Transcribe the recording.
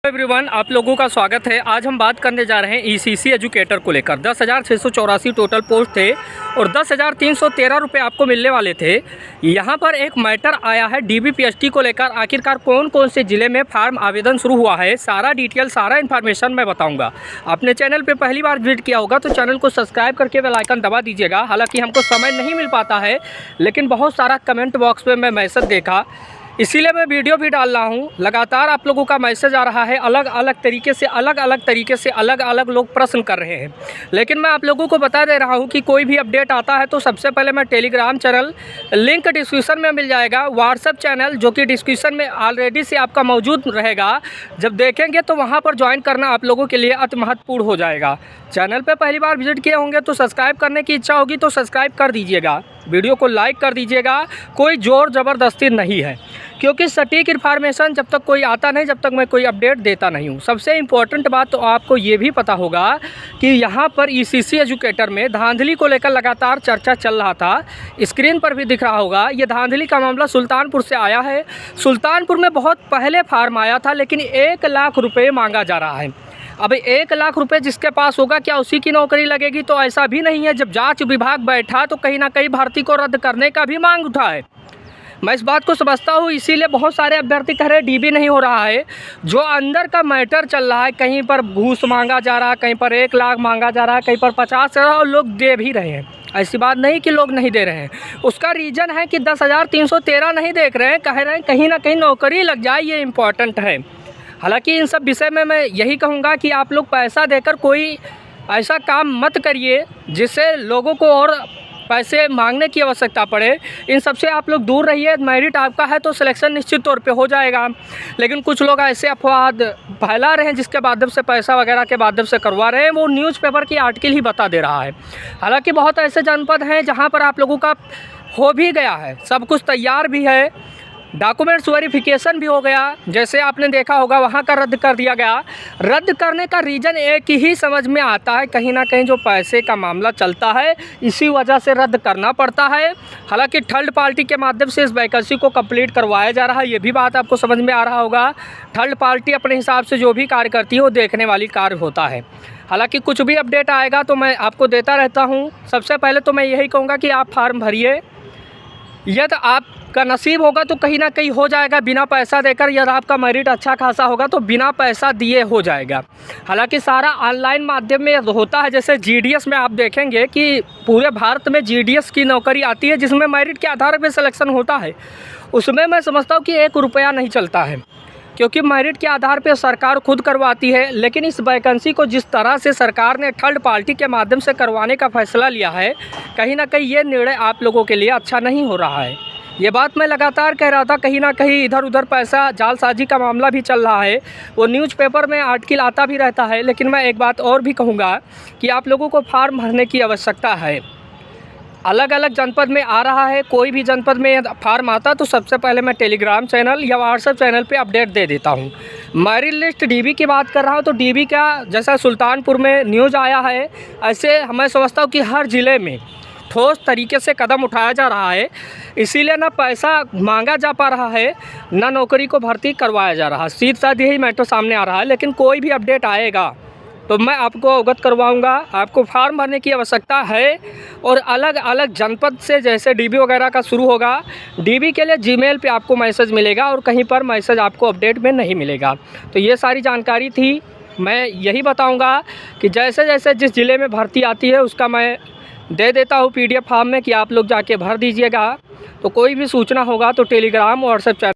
Everyone, आप लोगों का स्वागत है। आज हम बात करने जा रहे हैं ईसीसी एजुकेटर को लेकर। 10,684 टोटल पोस्ट थे और 10,313 रुपये आपको मिलने वाले थे। यहाँ पर एक मैटर आया है डीबीपीएसटी को लेकर। आखिरकार कौन कौन से ज़िले में फार्म आवेदन शुरू हुआ है, सारा डिटेल, सारा इन्फॉर्मेशन मैं बताऊँगा। आपने चैनल पर पहली बार विजिट किया होगा तो चैनल को सब्सक्राइब करके बेल आइकन दबा दीजिएगा। हालाँकि हमको समय नहीं मिल पाता है, लेकिन बहुत सारा कमेंट बॉक्स में मैं मैसेज देखा, इसीलिए मैं वीडियो भी डाल रहा हूँ। लगातार आप लोगों का मैसेज आ रहा है, अलग अलग तरीके से अलग अलग लोग प्रश्न कर रहे हैं। लेकिन मैं आप लोगों को बता दे रहा हूँ कि कोई भी अपडेट आता है तो सबसे पहले मैं टेलीग्राम चैनल, लिंक डिस्क्रिप्शन में मिल जाएगा, व्हाट्सएप चैनल जो कि डिस्क्रिप्शन में ऑलरेडी से आपका मौजूद रहेगा। जब देखेंगे तो वहाँ पर ज्वाइन करना आप लोगों के लिए अति महत्वपूर्ण हो जाएगा। चैनल पे पहली बार विजिट किए होंगे तो सब्सक्राइब करने की इच्छा होगी तो सब्सक्राइब कर दीजिएगा, वीडियो को लाइक कर दीजिएगा। कोई ज़ोर ज़बरदस्ती नहीं है, क्योंकि सटीक इन्फॉर्मेशन जब तक कोई आता नहीं, जब तक मैं कोई अपडेट देता नहीं हूँ। सबसे इम्पोर्टेंट बात तो आपको ये भी पता होगा कि यहाँ पर ईसीसी एजुकेटर में धांधली को लेकर लगातार चर्चा चल रहा था। स्क्रीन पर भी दिख रहा होगा, ये धांधली का मामला सुल्तानपुर से आया है। सुल्तानपुर में बहुत पहले फार्म आया था, लेकिन 1 लाख रुपये मांगा जा रहा है। अब 1 लाख रुपए जिसके पास होगा, क्या उसी की नौकरी लगेगी? तो ऐसा भी नहीं है। जब जांच विभाग बैठा तो कहीं ना कहीं भर्ती को रद्द करने का भी मांग उठा है। मैं इस बात को समझता हूँ, इसीलिए बहुत सारे अभ्यर्थी कह रहे हैं डीबी नहीं हो रहा है। जो अंदर का मैटर चल रहा है, कहीं पर घूस मांगा जा रहा है, कहीं पर 1 लाख मांगा जा रहा है, कहीं पर 50 और लोग दे भी रहे हैं। ऐसी बात नहीं कि लोग नहीं दे रहे हैं। उसका रीज़न है कि 10,313 नहीं देख रहे हैं, कह रहे हैं कहीं ना कहीं नौकरी लग जाए, ये इम्पॉर्टेंट है। हालांकि इन सब विषय में मैं यही कहूँगा कि आप लोग पैसा देकर कोई ऐसा काम मत करिए जिससे लोगों को और पैसे मांगने की आवश्यकता पड़े। इन सब से आप लोग दूर रहिए। मेरिट आपका है तो सिलेक्शन निश्चित तौर पे हो जाएगा। लेकिन कुछ लोग ऐसे अफवाह फैला रहे हैं जिसके माध्यम से पैसा वगैरह के माध्यम से करवा रहे हैं, वो न्यूज़पेपर की आर्टिकल ही बता दे रहा है। हालाँकि बहुत ऐसे जनपद हैं जहाँ पर आप लोगों का हो भी गया है, सब कुछ तैयार भी है, डॉक्यूमेंट्स वेरिफिकेशन भी हो गया। जैसे आपने देखा होगा वहाँ का रद्द कर दिया गया। रद्द करने का रीज़न एक ही समझ में आता है, कहीं ना कहीं जो पैसे का मामला चलता है, इसी वजह से रद्द करना पड़ता है। हालांकि थर्ड पार्टी के माध्यम से इस वैकेंसी को कंप्लीट करवाया जा रहा है, ये भी बात आपको समझ में आ रहा होगा। थर्ड पार्टी अपने हिसाब से जो भी कार्य करती है वो देखने वाली कार्य होता है। हालांकि कुछ भी अपडेट आएगा तो मैं आपको देता रहता हूँ। सबसे पहले तो मैं यही कहूँगा कि आप फार्म भरिए। यदि आपका नसीब होगा तो कहीं ना कहीं हो जाएगा बिना पैसा देकर। यदि आपका मेरिट अच्छा खासा होगा तो बिना पैसा दिए हो जाएगा। हालांकि सारा ऑनलाइन माध्यम में होता है। जैसे जीडीएस में आप देखेंगे कि पूरे भारत में जीडीएस की नौकरी आती है जिसमें मेरिट के आधार पर सिलेक्शन होता है। उसमें मैं समझता हूँ कि 1 रुपया नहीं चलता है, क्योंकि मेरिट के आधार पर सरकार खुद करवाती है। लेकिन इस वैकेंसी को जिस तरह से सरकार ने थर्ड पार्टी के माध्यम से करवाने का फैसला लिया है, कहीं ना कहीं ये निर्णय आप लोगों के लिए अच्छा नहीं हो रहा है। ये बात मैं लगातार कह रहा था, कहीं ना कहीं इधर उधर पैसा जालसाजी का मामला भी चल रहा है। वो न्यूज़पेपर में आर्टिकल आता भी रहता है। लेकिन मैं एक बात और भी कहूँगा कि आप लोगों को फार्म भरने की आवश्यकता है। अलग अलग जनपद में आ रहा है, कोई भी जनपद में फार्म आता तो सबसे पहले मैं टेलीग्राम चैनल या व्हाट्सएप चैनल पे अपडेट दे देता हूँ। मेरिट लिस्ट डीबी की बात कर रहा हूँ तो डीबी का जैसा सुल्तानपुर में न्यूज़ आया है, ऐसे मैं समझता हूँ कि हर ज़िले में ठोस तरीके से कदम उठाया जा रहा है। इसीलिए ना पैसा मांगा जा पा रहा है, ना नौकरी को भर्ती करवाया जा रहा है। सीधा यही मैटर सामने आ रहा है। लेकिन कोई भी अपडेट आएगा तो मैं आपको अवगत करवाऊंगा। आपको फार्म भरने की आवश्यकता है और अलग अलग जनपद से जैसे डीबी वगैरह का शुरू होगा, डीबी के लिए जीमेल पे आपको मैसेज मिलेगा और कहीं पर मैसेज आपको अपडेट में नहीं मिलेगा। तो ये सारी जानकारी थी। मैं यही बताऊंगा कि जैसे जैसे जिस ज़िले में भर्ती आती है उसका मैं दे देता हूँ PDF फॉर्म में कि आप लोग जाके भर दीजिएगा। तो कोई भी सूचना होगा तो टेलीग्राम व्हाट्सएप चैनल